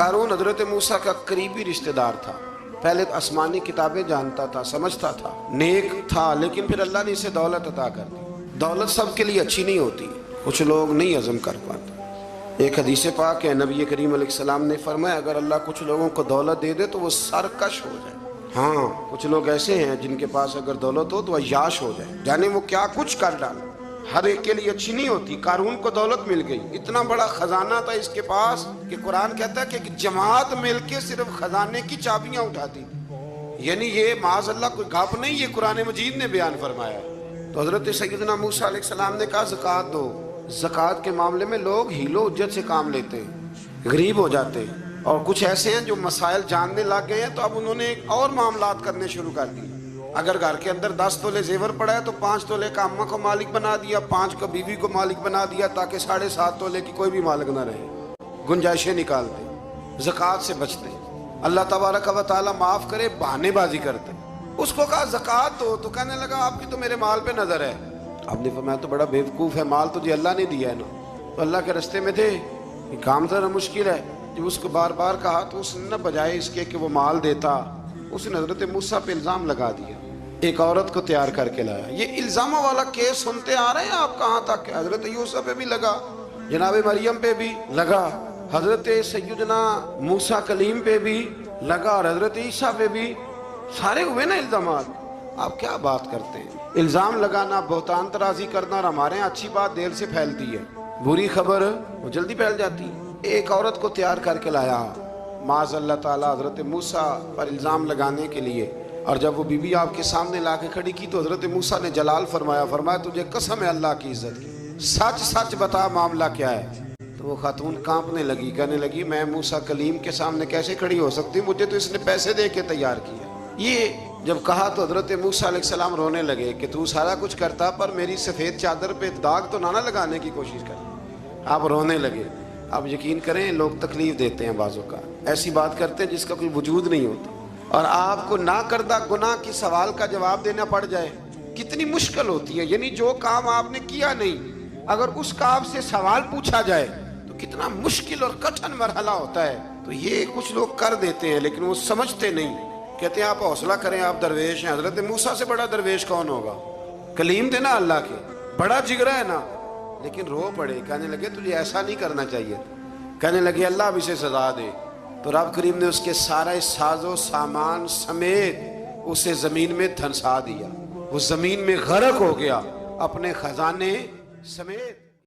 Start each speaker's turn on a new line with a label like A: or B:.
A: قارون حضرت موسیٰ کا قریبی رشتہ دار تھا، پہلے تو آسمانی کتابیں جانتا تھا، سمجھتا تھا، نیک تھا، لیکن پھر اللہ نے اسے دولت عطا کر دی۔ دولت سب کے لیے اچھی نہیں ہوتی، کچھ لوگ نہیں ہضم کر پاتے۔ ایک حدیث پاک ہے، نبی کریم علیہ السلام نے فرمایا اگر اللہ کچھ لوگوں کو دولت دے دے تو وہ سرکش ہو جائے۔ ہاں، کچھ لوگ ایسے ہیں جن کے پاس اگر دولت ہو تو عیاش ہو جائے، جانے وہ کیا کچھ کر ڈالے۔ ہر ایک کے لیے اچھی نہیں ہوتی۔ قارون کو دولت مل گئی، اتنا بڑا خزانہ تھا اس کے پاس کہ قرآن کہتا ہے کہ ایک جماعت مل کے صرف خزانے کی چابیاں اٹھاتی تھی۔ یعنی یہ معاذ اللہ کوئی گپ نہیں، یہ قرآن مجید نے بیان فرمایا ہے۔ تو حضرت سیدنا موسیٰ علیہ السلام نے کہا زکوٰۃ دو۔ زکوٰۃ کے معاملے میں لوگ حیل و حجت سے کام لیتے ہیں، غریب ہو جاتے ہیں، اور کچھ ایسے ہیں جو مسائل جاننے لگ گئے ہیں تو اب انہوں نے اور معاملات کرنے شروع کر دیے۔ اگر گھر کے اندر 10 تولے زیور پڑا ہے تو 5 تولے کا اماں کو مالک بنا دیا، 5 کو بیوی کو مالک بنا دیا، تاکہ 7.5 تولے کی کوئی بھی مالک نہ رہے۔ گنجائشیں نکالتے، زکوٰۃ سے بچتے۔ اللہ تبارک و تعالیٰ معاف کرے، بہانے بازی کرتے۔ اس کو کہا زکوٰۃ دو تو کہنے لگا آپ کی تو میرے مال پہ نظر ہے۔ آپ نے فرمایا تو بڑا بیوقوف ہے، مال تجھے اللہ نے دیا ہے نا، تو اللہ کے رستے میں دے، یہ کام ذرا مشکل ہے۔ جب اس کو بار بار کہا تو اس نے نہ بجائے اس کے کہ وہ مال دیتا، اس نے حضرت موسیٰ پہ الزام لگا دیا، ایک عورت کو تیار کر کے لایا۔ یہ الزاموں والا کیس سنتے آ رہے ہیں آپ کہاں تک؟ حضرت یوسف پہ بھی لگا، جناب مریم پہ بھی لگا، حضرت سیدنا موسیٰ کلیم پہ بھی لگا، اور حضرت عیسیٰ پہ بھی سارے ہوئے نا الزامات۔ آپ کیا بات کرتے ہیں؟ الزام لگانا، بہتان ترازی کرنا، اور ہمارے یہاں اچھی بات دیر سے پھیلتی ہے، بری خبر وہ جلدی پھیل جاتی ہے۔ ایک عورت کو تیار کر کے لایا معاذ اللہ تعالیٰ حضرت موسیٰ پر الزام لگانے کے لیے، اور جب وہ بی بی آپ کے سامنے لا کے کھڑی کی تو حضرت موسیٰ نے جلال فرمایا، فرمایا تجھے قسم ہے اللہ کی عزت کی، سچ سچ بتا معاملہ کیا ہے۔ تو وہ خاتون کانپنے لگی، کہنے لگی میں موسیٰ کلیم کے سامنے کیسے کھڑی ہو سکتی، مجھے تو اس نے پیسے دے کے تیار کیا۔ یہ جب کہا تو حضرت موسیٰ علیہ السلام رونے لگے کہ تو سارا کچھ کرتا پر میری سفید چادر پہ داغ تو نہ لگانے کی کوشش کر۔ آپ رونے لگے۔ آپ یقین کریں لوگ تکلیف دیتے ہیں، بعضوں کا ایسی بات کرتے ہیں جس کا کوئی وجود نہیں ہوتا، اور آپ کو نہ کردہ گناہ کی سوال کا جواب دینا پڑ جائے، کتنی مشکل ہوتی ہے۔ یعنی جو کام آپ نے کیا نہیں، اگر اس کا آپ سے سوال پوچھا جائے تو کتنا مشکل اور کٹھن مرحلہ ہوتا ہے۔ تو یہ کچھ لوگ کر دیتے ہیں لیکن وہ سمجھتے نہیں، کہتے ہیں آپ حوصلہ کریں، آپ درویش ہیں۔ حضرت موسیٰ سے بڑا درویش کون ہوگا؟ کلیم تھے نا اللہ کے، بڑا جگرا ہے نا، لیکن رو پڑے، کہنے لگے تجھے ایسا نہیں کرنا چاہیے تھا، کہنے لگے اللہ اب اسے سزا دے۔ تو رب کریم نے اس کے سارے ساز و سامان سمیت اسے زمین میں دھنسا دیا، وہ زمین میں غرق ہو گیا اپنے خزانے سمیت۔